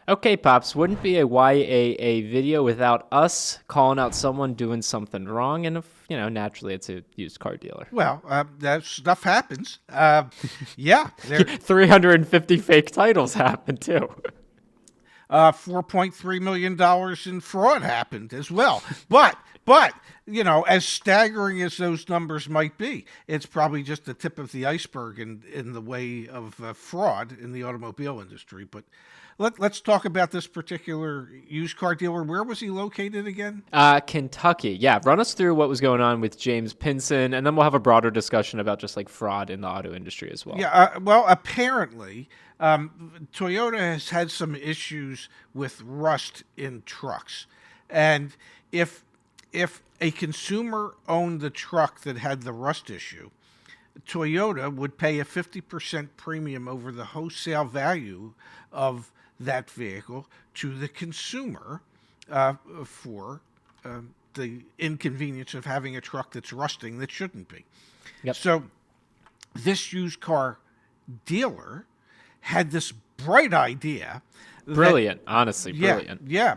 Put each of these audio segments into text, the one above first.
Okay, Pops, wouldn't be a YAA video without us calling out someone doing something wrong, and if, naturally it's a used car dealer. Well, that stuff happens. Yeah, there. 350 fake titles happen too. $4.3 million in fraud happened as well. But as staggering as those numbers might be, it's probably just the tip of the iceberg in the way of fraud in the automobile industry. But let's talk about this particular used car dealer. Where was he located again? Kentucky. Yeah, run us through what was going on with James Pinson, and then we'll have a broader discussion about just like fraud in the auto industry as well. Yeah, well, apparently, Toyota has had some issues with rust in trucks. And if a consumer owned the truck that had the rust issue, Toyota would pay a 50% premium over the wholesale value of that vehicle to the consumer for the inconvenience of having a truck that's rusting that shouldn't be. Yep. So this used car dealer had this bright idea. Brilliant, honestly, brilliant. Yeah.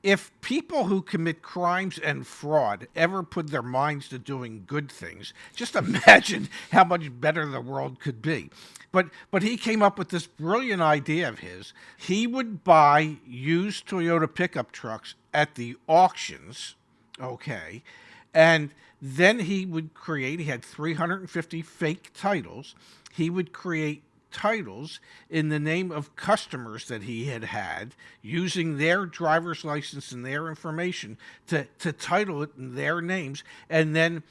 If people who commit crimes and fraud ever put their minds to doing good things, just imagine how much better the world could be. But he came up with this brilliant idea of his. He would buy used Toyota pickup trucks at the auctions, okay, and then he had 350 fake titles. He would create titles in the name of customers that he had using their driver's license and their information to title it in their names, and then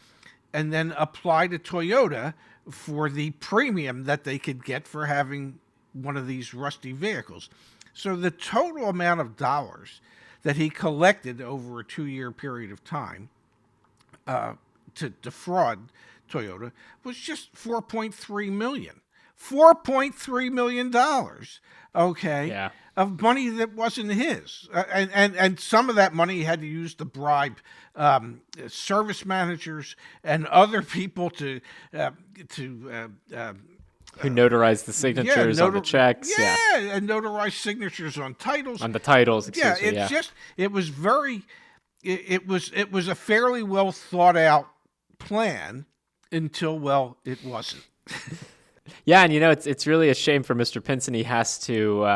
apply to Toyota for the premium that they could get for having one of these rusty vehicles. So the total amount of dollars that he collected over a 2-year period of time to defraud Toyota was just $4.3 million. $4.3 million, okay, Yeah. of money that wasn't his. And some of that money he had to use to bribe service managers and other people to Who notarized the signatures on the checks? Yeah, and notarized signatures on titles. On the titles, Yeah, excuse me. it was very, it was a fairly well thought out plan until, well, it wasn't. Yeah, and it's really a shame for Mr. Pinson. He has to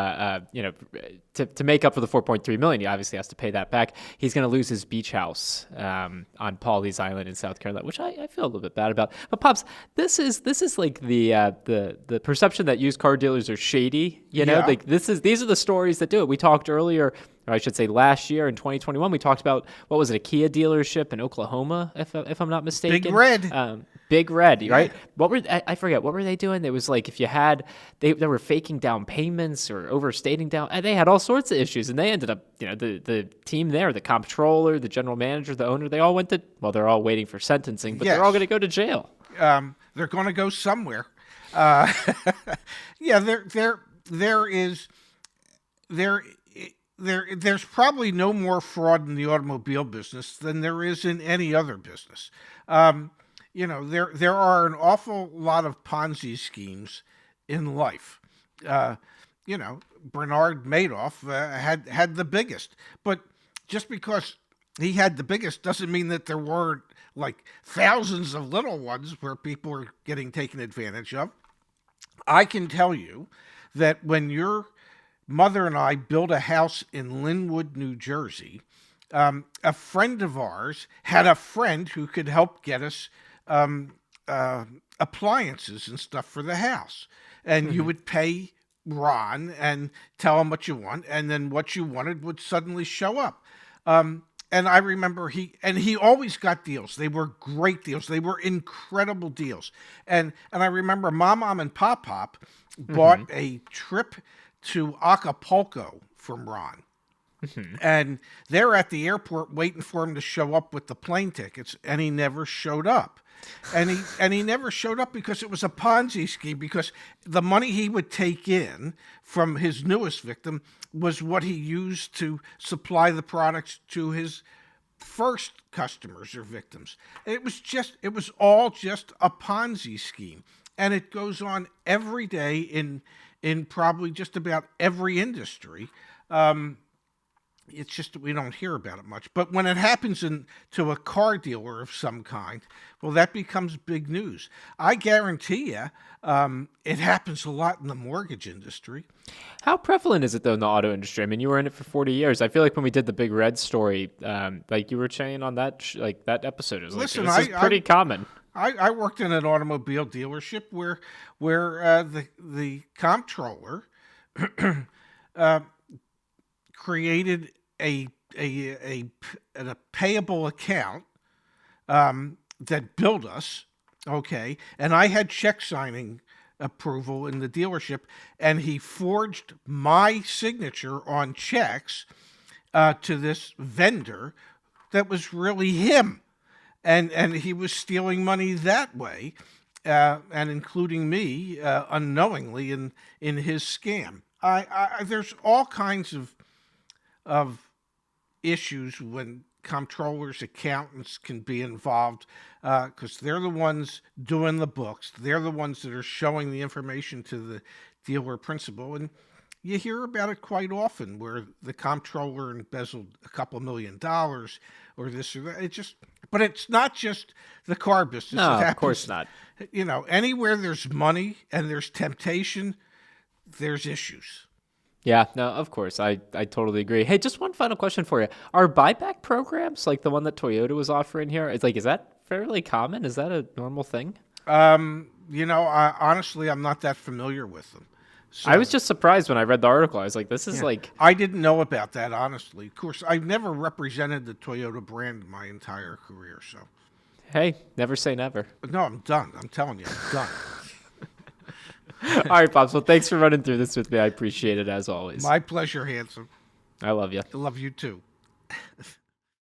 to make up for the $4.3 million. He obviously has to pay that back. He's going to lose his beach house on Pawleys Island in South Carolina, which I feel a little bit bad about. But Pops, this is like the perception that used car dealers are shady. Yeah. Like these are the stories that do it. We talked earlier, or I should say last year in 2021, we talked about, what was it, a Kia dealership in Oklahoma, if I'm not mistaken. Big Red. Big Red, right? I forget, what were they doing? It was like if you had, they were faking down payments or overstating down, and they had all sorts of issues, and they ended up, the team there, the comptroller, the general manager, the owner, they all went to, well, they're all waiting for sentencing, but they're all going to go to jail. They're going to go somewhere. Yeah, there's probably no more fraud in the automobile business than there is in any other business. There are an awful lot of Ponzi schemes in life. Bernard Madoff had the biggest, but just because he had the biggest doesn't mean that there weren't like thousands of little ones where people are getting taken advantage of. I can tell you that when your mother and I built a house in Linwood, New Jersey, a friend of ours had a friend who could help get us appliances and stuff for the house. And you would pay Ron and tell him what you want, and then what you wanted would suddenly show up. And I remember he always got deals. They were great deals. They were incredible deals. And I remember Mom and Pop bought a trip to Acapulco from Ron. And they're at the airport waiting for him to show up with the plane tickets, and he never showed up. And he never showed up because it was a Ponzi scheme, because the money he would take in from his newest victim was what he used to supply the products to his first customers or victims. It was all just a Ponzi scheme. And it goes on every day in in probably just about every industry. It's just that we don't hear about it much. But when it happens to a car dealer of some kind, well, that becomes big news. I guarantee you, it happens a lot in the mortgage industry. How prevalent is it though in the auto industry? I mean, you were in it for 40 years. I feel like when we did the Big Red story, like you were saying on that, that episode, it was Listen, this is pretty common. I worked in an automobile dealership where the comptroller created a payable account that billed us, okay, and I had check signing approval in the dealership, and he forged my signature on checks to this vendor that was really him, and he was stealing money that way, and including me unknowingly in his scam. There's all kinds of issues when comptrollers, accountants can be involved because they're the ones doing the books. They're the ones that are showing the information to the dealer principal. And you hear about it quite often where the comptroller embezzled a couple $1 million or this or that. But it's not just the car business. No, of course not. You know, anywhere there's money and there's temptation, there's issues. Yeah, no, of course. I totally agree. Hey, just one final question for you. Are buyback programs like the one that Toyota was offering here, is that fairly common? Is that a normal thing? Honestly, I'm not that familiar with them. So, I was just surprised when I read the article. I was like, this is I didn't know about that, honestly. Of course, I've never represented the Toyota brand my entire career, so. Hey, never say never. No, I'm done. I'm telling you, I'm done. All right, Pops. Well, thanks for running through this with me. I appreciate it as always. My pleasure, handsome. I love you. I love you too.